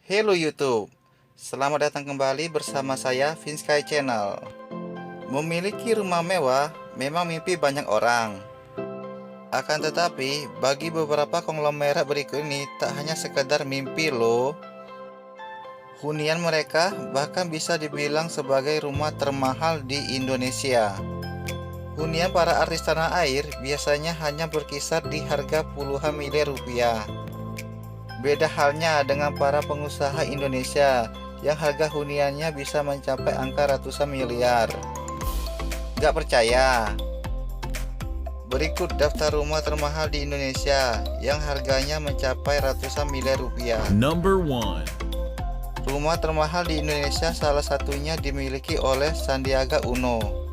Hello YouTube, selamat datang kembali bersama saya Vinsky Channel. Memiliki rumah mewah memang mimpi banyak orang. Akan tetapi, bagi beberapa konglomerat berikut ini tak hanya sekedar mimpi loh. Hunian mereka bahkan bisa dibilang sebagai rumah termahal di Indonesia. Hunian para artis tanah air biasanya hanya berkisar di harga puluhan miliar rupiah. Beda halnya dengan para pengusaha Indonesia yang harga huniannya bisa mencapai angka ratusan miliar. Gak percaya? Berikut daftar rumah termahal di Indonesia yang harganya mencapai ratusan miliar rupiah. Number 1. Rumah termahal di Indonesia salah satunya dimiliki oleh Sandiaga Uno.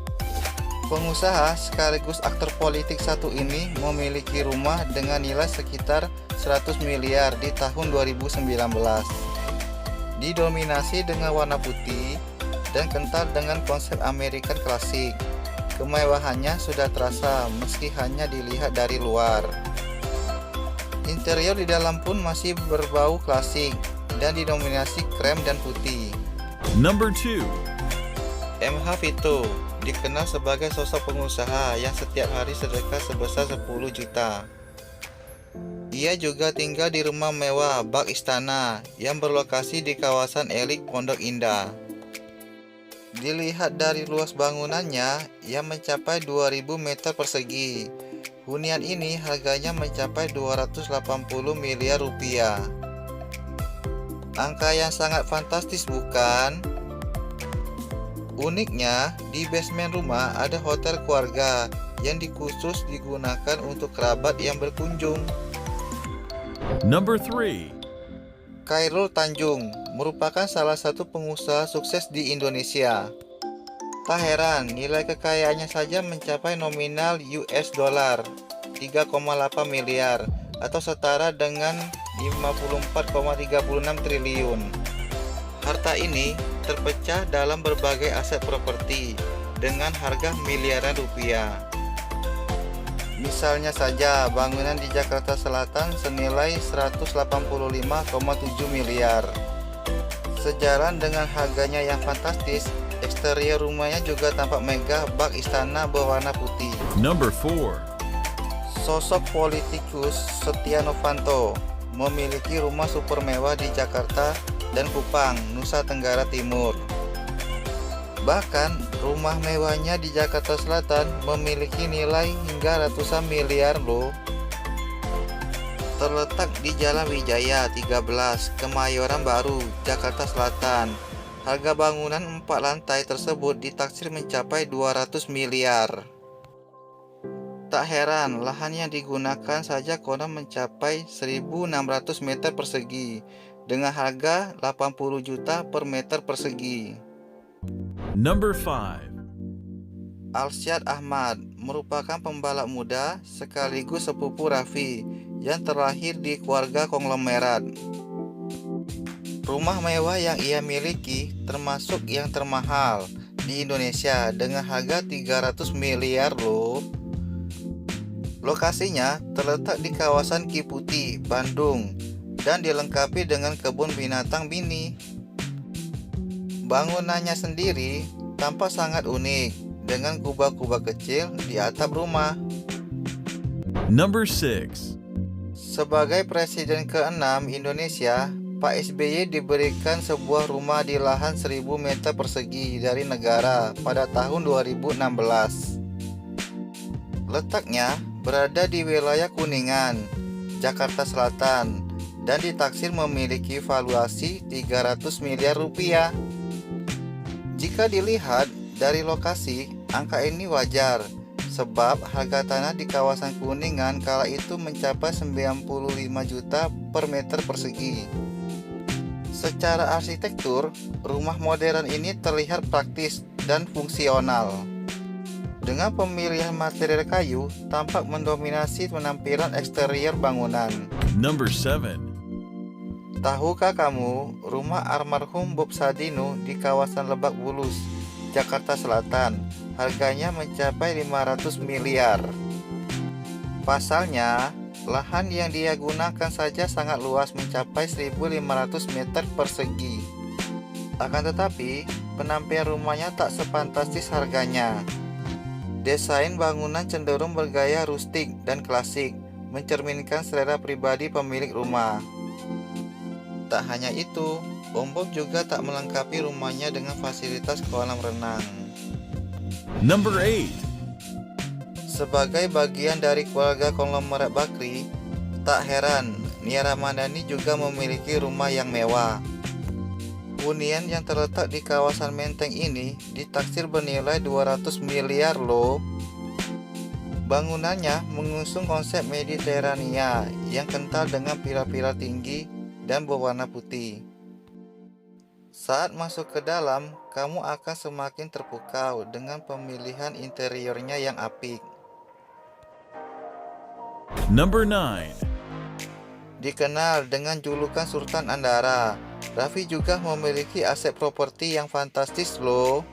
Pengusaha sekaligus aktor politik satu ini memiliki rumah dengan nilai sekitar 100 miliar di tahun 2019. Didominasi dengan warna putih dan kental dengan konsep American klasik. Kemewahannya sudah terasa meski hanya dilihat dari luar. Interior di dalam pun masih berbau klasik dan didominasi krem dan putih. Number 2. MH Vito dikenal sebagai sosok pengusaha yang setiap hari sedekah sebesar 10 juta. Ia juga tinggal di rumah mewah bak istana yang berlokasi di kawasan elit Pondok Indah. Dilihat dari luas bangunannya yang mencapai 2000 meter persegi, hunian ini harganya mencapai 280 miliar rupiah. Angka yang sangat fantastis bukan? Uniknya, di basement rumah ada hotel keluarga yang dikhusus digunakan untuk kerabat yang berkunjung. Number 3. Khairul Tanjung merupakan salah satu pengusaha sukses di Indonesia. Tak heran, nilai kekayaannya saja mencapai nominal US dollar 3,8 miliar atau setara dengan 54,36 triliun. Harta ini terpecah dalam berbagai aset properti dengan harga miliaran rupiah. Misalnya saja bangunan di Jakarta Selatan senilai 185,7 miliar. Sejalan dengan harganya yang fantastis, eksterior rumahnya juga tampak megah bak istana berwarna putih. Number 4. Sosok politikus Setia Novanto memiliki rumah super mewah di Jakarta dan Kupang, Nusa Tenggara Timur. Bahkan rumah mewahnya di Jakarta Selatan memiliki nilai hingga ratusan miliar loh. Terletak di Jalan Wijaya 13, Kemayoran Baru, Jakarta Selatan. Harga bangunan 4 lantai tersebut ditaksir mencapai 200 miliar. Tak heran, lahan yang digunakan saja konon mencapai 1600 meter persegi dengan harga 80 juta per meter persegi. Number 5. Alsyad Ahmad merupakan pembalap muda sekaligus sepupu Raffi yang terlahir di keluarga konglomerat. Rumah mewah yang ia miliki termasuk yang termahal di Indonesia dengan harga 300 miliar loh. Lokasinya terletak di kawasan Kiputi, Bandung dan dilengkapi dengan kebun binatang mini. Bangunannya sendiri tampak sangat unik dengan kubah-kubah kecil di atap rumah. Number 6. Sebagai Presiden ke-6 Indonesia, Pak SBY diberikan sebuah rumah di lahan 1000 meter persegi dari negara pada tahun 2016. Letaknya berada di wilayah Kuningan, Jakarta Selatan, dan ditaksir memiliki valuasi 300 miliar rupiah. Jika dilihat dari lokasi, angka ini wajar, sebab harga tanah di kawasan Kuningan kala itu mencapai 95 juta per meter persegi. Secara arsitektur, rumah modern ini terlihat praktis dan fungsional. Dengan pemilihan material kayu, tampak mendominasi penampilan eksterior bangunan. Number 7. Tahukah kamu, rumah almarhum Bob Sadino di kawasan Lebak Bulus, Jakarta Selatan, harganya mencapai 500 miliar. Pasalnya, Lahan yang dia gunakan saja sangat luas, mencapai 1.500 meter persegi. Akan tetapi, penampilan rumahnya tak sefantastis harganya. Desain bangunan cenderung bergaya rustik dan klasik, mencerminkan selera pribadi pemilik rumah. Tak hanya itu, Om Bob juga tak melengkapi rumahnya dengan fasilitas kolam renang. Number 8. Sebagai bagian dari keluarga konglomerat Bakri, tak heran Nia Ramadhani juga memiliki rumah yang mewah. Hunian yang terletak di kawasan Menteng ini ditaksir bernilai 200 miliar loh. Bangunannya mengusung konsep Mediterania yang kental dengan pilar-pilar tinggi dan berwarna putih. Saat masuk ke dalam, kamu akan semakin terpukau dengan pemilihan interiornya yang apik. Number 9. Dikenal dengan julukan Sultan Andara, Raffi juga memiliki aset properti yang fantastis loh.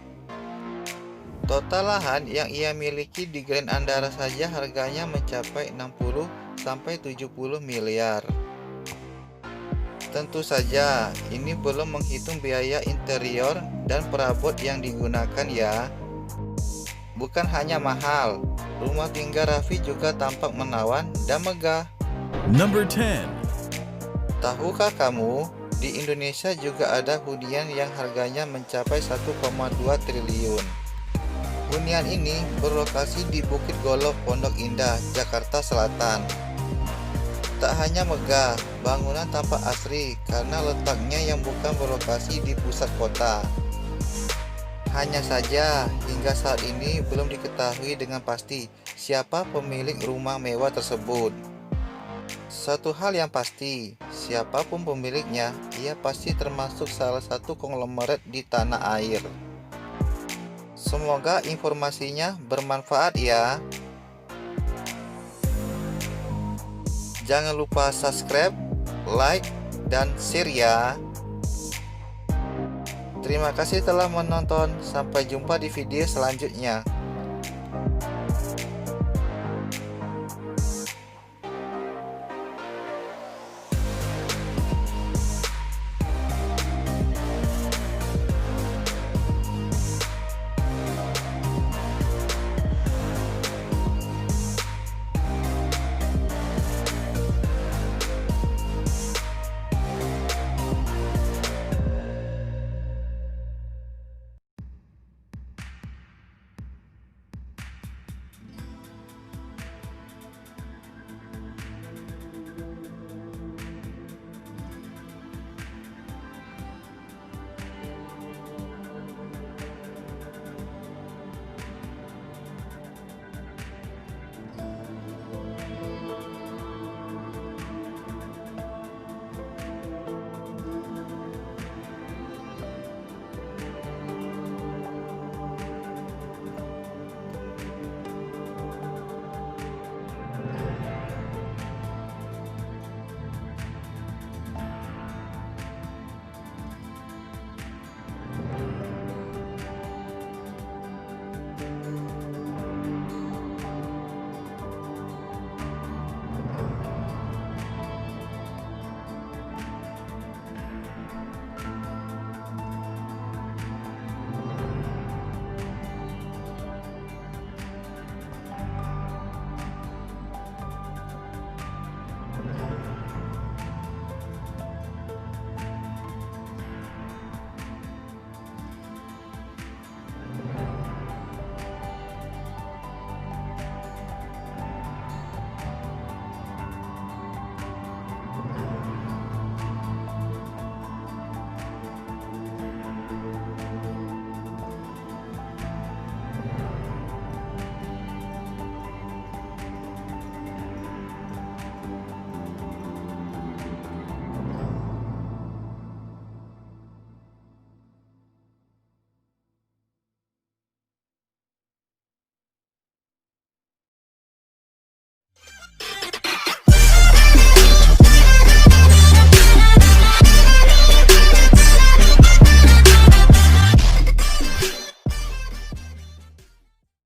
Total lahan yang ia miliki di Grand Andara saja harganya mencapai 60-70 miliar. Tentu saja, ini belum menghitung biaya interior dan perabot yang digunakan ya. Bukan hanya mahal, rumah tinggal Raffi juga tampak menawan dan megah. Number 10. Tahukah kamu, di Indonesia juga ada hunian yang harganya mencapai 1,2 triliun. Hunian ini berlokasi di Bukit Golok, Pondok Indah, Jakarta Selatan. Tak hanya megah, bangunan tampak asri karena letaknya yang bukan berlokasi di pusat kota. Hanya saja, hingga saat ini belum diketahui dengan pasti siapa pemilik rumah mewah tersebut. Satu hal yang pasti, siapapun pemiliknya, ia pasti termasuk salah satu konglomerat di tanah air. Semoga informasinya bermanfaat ya. Jangan lupa subscribe, like, dan share ya. Terima kasih telah menonton. Sampai jumpa di video selanjutnya.